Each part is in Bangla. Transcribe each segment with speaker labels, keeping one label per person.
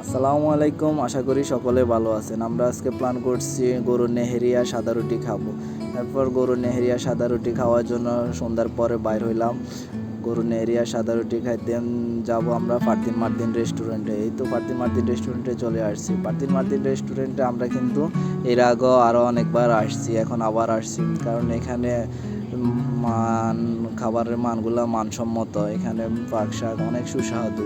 Speaker 1: আসসালামু আলাইকুম, আশা করি সকলে ভালো আছেন। আমরা আজকে প্ল্যান করছি গরুর নেহেরিয়া সাদা রুটি খাবো। তারপর গরুর নেহেরিয়া সাদা রুটি খাওয়ার জন্য সন্ধ্যার পরে বাইর হইলাম। গরুর নেহেরিয়া সাদা রুটি খাইতে যাব আমরা ফারদিন মার্দিন রেস্টুরেন্টে। এই তো ফারদিন মার্দিন রেস্টুরেন্টে চলে আসছি। ফারদিন মার্দিন রেস্টুরেন্টে আমরা কিন্তু এর আগেও আরও অনেকবার আসছি, এখন আবার আসছি, কারণ এখানে মান খাবারের মানগুলো মানসম্মত। এখানে পাক শাক অনেক সুস্বাদু,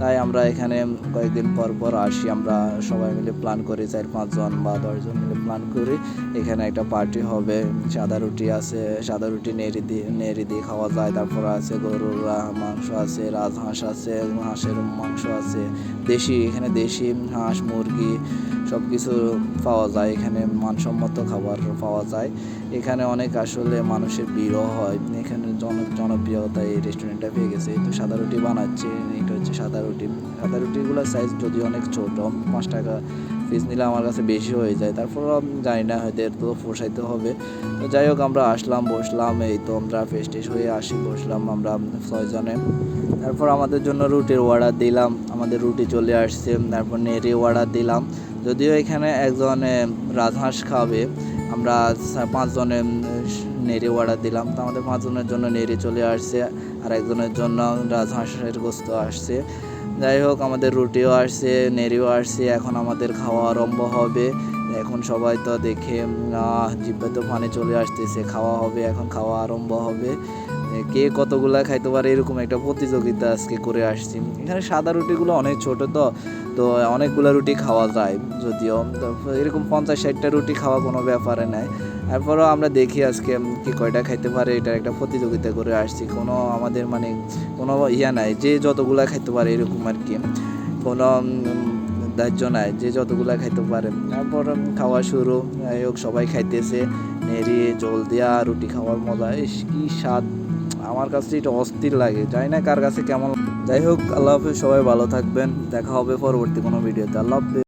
Speaker 1: তাই আমরা এখানে কয়েকদিন পর পর আসি। আমরা সবাই মিলে প্ল্যান করি, 4-5 জন বা 10 জন মিলে প্ল্যান করি এখানে একটা পার্টি হবে। সাদা রুটি আছে, সাদা রুটি নেড়ি দিয়ে খাওয়া যায়। তারপর আছে গরুর মাংস আছে, রাজহাঁস আছে, হাঁসের মাংস আছে, এখানে দেশি হাঁস মুরগি সব কিছু পাওয়া যায়। এখানে মানসম্মত খাবার পাওয়া যায়। এখানে অনেক আসলে মানুষের ভিড়ও হয়। এখানে জনপ্রিয়তা এই রেস্টুরেন্টটা পেয়ে গেছে। এই তো সাদা রুটি বানাচ্ছে, এটা হচ্ছে সাদা রুটি। সাদা রুটিগুলোর সাইজ যদিও অনেক ছোট, 5 টাকা পিস নিলে আমার কাছে বেশি হয়ে যায়। তারপর জানি না, হয়তো এর তো পোষাইতে হবে। তো যাই হোক, আমরা আসলাম, বসলাম। এই তো আমরা ফ্রেশ হয়ে বসলাম আমরা 6 জনে। তারপর আমাদের জন্য রুটির অর্ডার দিলাম, আমাদের রুটি চলে আসছে। তারপর নেড়ি অর্ডার দিলাম। যদিও এখানে একজনে রাজহাঁস খাবে, আমরা 5 জনে নেড়ি অর্ডার দিলাম। তো আমাদের 5 জনের জন্য নেড়ি চলে আসছে, আর একজনের জন্য রাজহাঁসের গোস্ত আসছে। যাই হোক, আমাদের রুটিও আসছে, নেড়িও আসছে। এখন আমাদের খাওয়া আরম্ভ হবে। এখন সবাই তো দেখে জিহ্বায় তো পানি চলে আসতেছে। খাওয়া হবে, এখন খাওয়া আরম্ভ হবে। কে কতগুলা খাইতে পারে এরকম একটা প্রতিযোগিতা আজকে করে আসছি। এখানে সাদা রুটিগুলো অনেক ছোট, তো অনেকগুলো রুটি খাওয়া যায়। যদিও তো এরকম 50-60টা রুটি খাওয়া কোনো ব্যাপারে নাই। তারপরেও আমরা দেখি আজকে কে কয়টা খাইতে পারে, এটার একটা প্রতিযোগিতা করে আসছি। কোনো আমাদের কোনো নাই যে যতগুলা খাইতে পারে এরকম আর কি, কোনো ধার্য নাই যে যতগুলা খাইতে পারে। তারপর খাওয়া শুরু। যাই হোক, সবাই খাইতেছে। নেড়ি জল দিয়া রুটি খাওয়ার মজা কি স্বাদ! আমার কাছে এটা অস্থির লাগে, জানি না কার কাছে কেমন। যাই হোক, আল্লাহ হাফেজ, সবাই ভালো থাকবেন। দেখা হবে পরবর্তী কোনো ভিডিওতে। আল্লাহ হাফেজ।